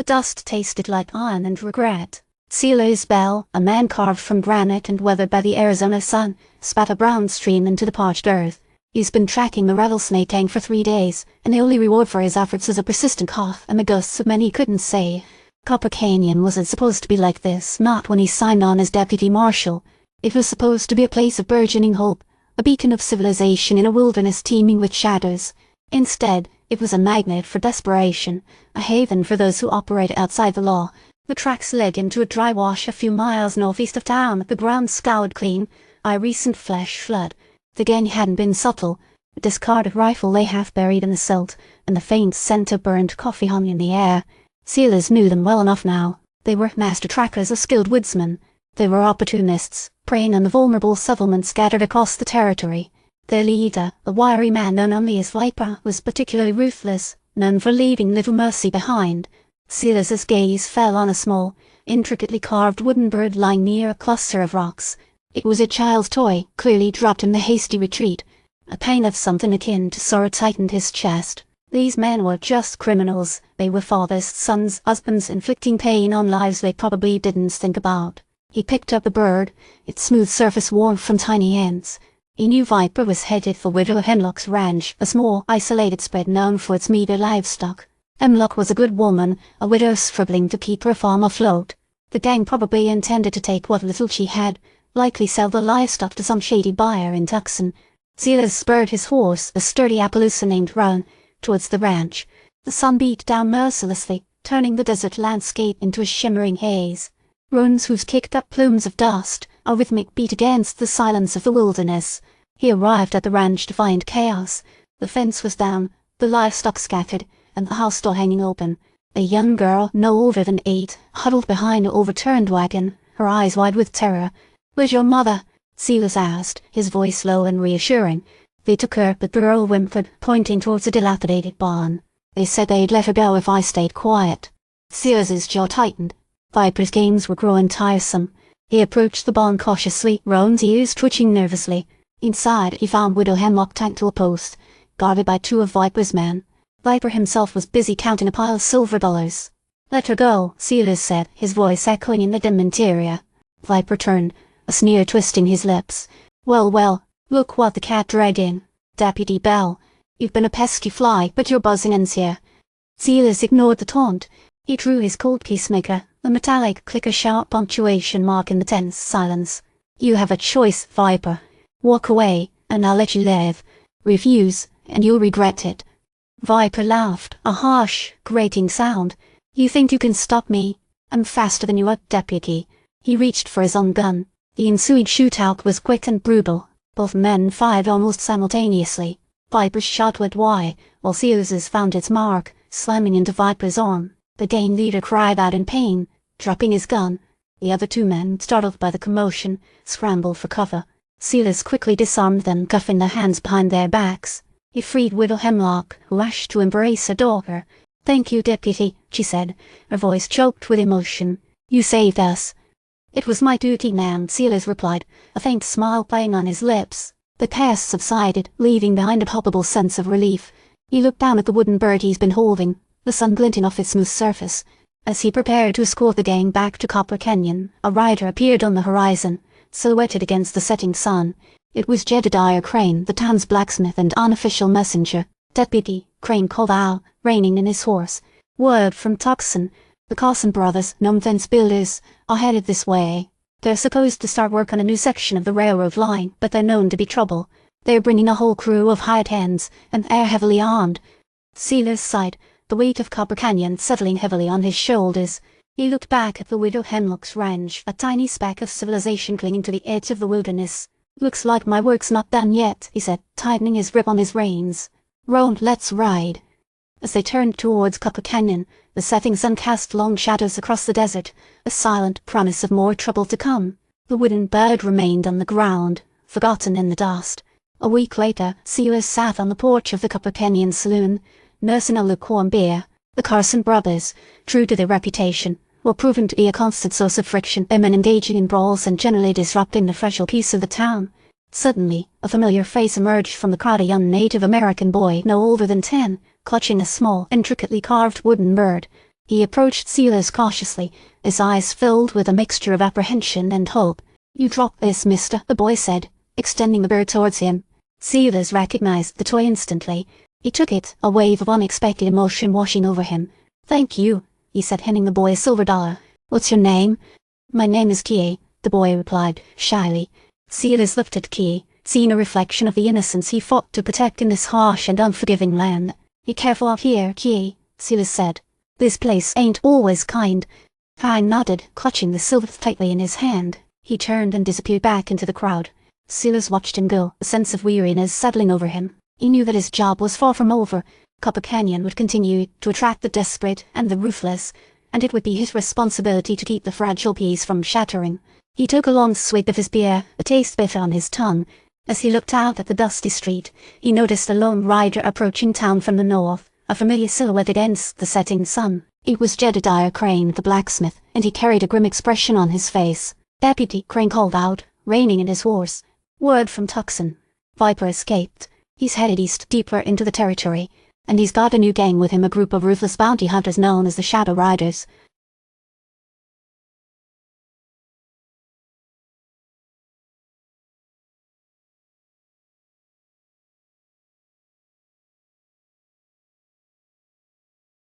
dust tasted like iron and regret. Silas Bell, a man carved from granite and weathered by the Arizona sun, spat a brown stream into the parched earth. He's been tracking the Rattlesnake Gang for 3 days, and the only reward for his efforts is a persistent cough and the ghosts of men he couldn't say. Copper Canyon wasn't supposed to be like this, not when he signed on as deputy marshal. It was supposed to be a place of burgeoning hope, a beacon of civilization in a wilderness teeming with shadows. Instead, it was a magnet for desperation, a haven for those who operate outside the law. The tracks led into a dry wash a few miles northeast of town, the ground scoured clean by a recent flash flood. The gang hadn't been subtle. A discarded rifle lay half buried in the silt, and the faint scent of burnt coffee hung in the air. Silas knew them well enough now. They were master trackers or skilled woodsmen. They were opportunists, preying on the vulnerable settlements scattered across the territory. Their leader, a wiry man known only as Viper, was particularly ruthless, known for leaving little mercy behind. Silas's gaze fell on a small, intricately carved wooden bird lying near a cluster of rocks. It was a child's toy, clearly dropped in the hasty retreat. A pain of something akin to sorrow tightened his chest. These men were just criminals. They were fathers, sons, husbands, inflicting pain on lives they probably didn't think about. He picked up the bird, its smooth surface worn from tiny ends. He knew Viper was headed for Widow Hemlock's ranch, a small, isolated spread known for its meager livestock. Hemlock was a good woman, a widow struggling to keep her farm afloat. The gang probably intended to take what little she had, likely sell the livestock to some shady buyer in Tucson. Silas spurred his horse, a sturdy Appaloosa named Roan, towards the ranch. The sun beat down mercilessly, turning the desert landscape into a shimmering haze. Roan's hooves kicked up plumes of dust, a rhythmic beat against the silence of the wilderness. He arrived at the ranch to find chaos. The fence was down, the livestock scattered, and the house door hanging open. A young girl, no older than 8, huddled behind an overturned wagon, her eyes wide with terror. "Where's your mother?" Silas asked, his voice low and reassuring. "They took her," but the girl whimpered, pointing towards a dilapidated barn. "They said they'd let her go if I stayed quiet." Silas's jaw tightened. Viper's games were growing tiresome. He approached the barn cautiously, Roan's ears twitching nervously. Inside, he found Widow Hemlock tacked to a post, guarded by 2 of Viper's men. Viper himself was busy counting a pile of silver dollars. "Let her go," Silas said, his voice echoing in the dim interior. Viper turned, a sneer twisting his lips. Well, well, look what the cat dragged in. Deputy Bell, you've been a pesky fly, but your buzzing ends here." Silas ignored the taunt. He drew his cold peacemaker, the metallic clicker-sharp punctuation mark in the tense silence. "You have a choice, Viper. Walk away, and I'll let you live. Refuse, and you'll regret it." Viper laughed, a harsh, grating sound. "You think you can stop me? I'm faster than you are, deputy." He reached for his own gun. The ensuing shootout was quick and brutal. Both men fired almost simultaneously. Viper's shot went wide, while Silas's found its mark, slamming into Viper's arm. The gang leader cried out in pain, dropping his gun. The other 2 men, startled by the commotion, scrambled for cover. Silas quickly disarmed them, cuffing their hands behind their backs. He freed Widow Hemlock, who rushed to embrace her daughter. "Thank you, deputy," she said, her voice choked with emotion. "You saved us." "It was my duty, ma'am," Silas replied, a faint smile playing on his lips. The chaos subsided, leaving behind a palpable sense of relief. He looked down at the wooden bird he's been holding, the sun glinting off its smooth surface. As he prepared to escort the gang back to Copper Canyon, a rider appeared on the horizon, silhouetted against the setting sun. It was Jedediah Crane, the town's blacksmith and unofficial messenger. "Deputy," Crane called out, reining in his horse. "Word from Tucson. The Carson brothers, known fence builders, are headed this way. They're supposed to start work on a new section of the railroad line, but they're known to be trouble. They're bringing a whole crew of hired hands, and they're heavily armed." Silas sighed, the weight of Copper Canyon settling heavily on his shoulders. He looked back at the Widow Hemlock's ranch, a tiny speck of civilization clinging to the edge of the wilderness. "Looks like my work's not done yet," he said, tightening his grip on his reins. "Roan, let's ride." As they turned towards Copper Canyon, the setting sun cast long shadows across the desert, a silent promise of more trouble to come. The wooden bird remained on the ground, forgotten in the dust. A week later, Silas sat on the porch of the Copper Canyon saloon, nursing a lukewarm beer. The Carson brothers, true to their reputation, were proven to be a constant source of friction, their men engaging in brawls and generally disrupting the fragile peace of the town. Suddenly, a familiar face emerged from the crowd, a young Native American boy no older than 10, clutching a small, intricately carved wooden bird. He approached Silas cautiously, his eyes filled with a mixture of apprehension and hope. "You drop this, mister," the boy said, extending the bird towards him. Silas recognized the toy instantly. He took it, a wave of unexpected emotion washing over him. "Thank you," he said, handing the boy a silver dollar. "What's your name?" "My name is Kie," the boy replied, shyly. Silas looked at Kie, seeing a reflection of the innocence he fought to protect in this harsh and unforgiving land. "Be careful out here, Kie," Silas said. "This place ain't always kind." Kie nodded, clutching the silver tightly in his hand. He turned and disappeared back into the crowd. Silas watched him go, a sense of weariness settling over him. He knew that his job was far from over. Copper Canyon would continue to attract the desperate and the ruthless, and it would be his responsibility to keep the fragile peace from shattering. He took a long swig of his beer, a taste bitter on his tongue. As he looked out at the dusty street, he noticed a lone rider approaching town from the north, a familiar silhouette against the setting sun. It was Jedediah Crane, the blacksmith, and he carried a grim expression on his face. "Deputy," Crane called out, reining in his horse. "Word from Tucson. Viper escaped. He's headed east deeper into the territory, and he's got a new gang with him, a group of ruthless bounty hunters known as the Shadow Riders.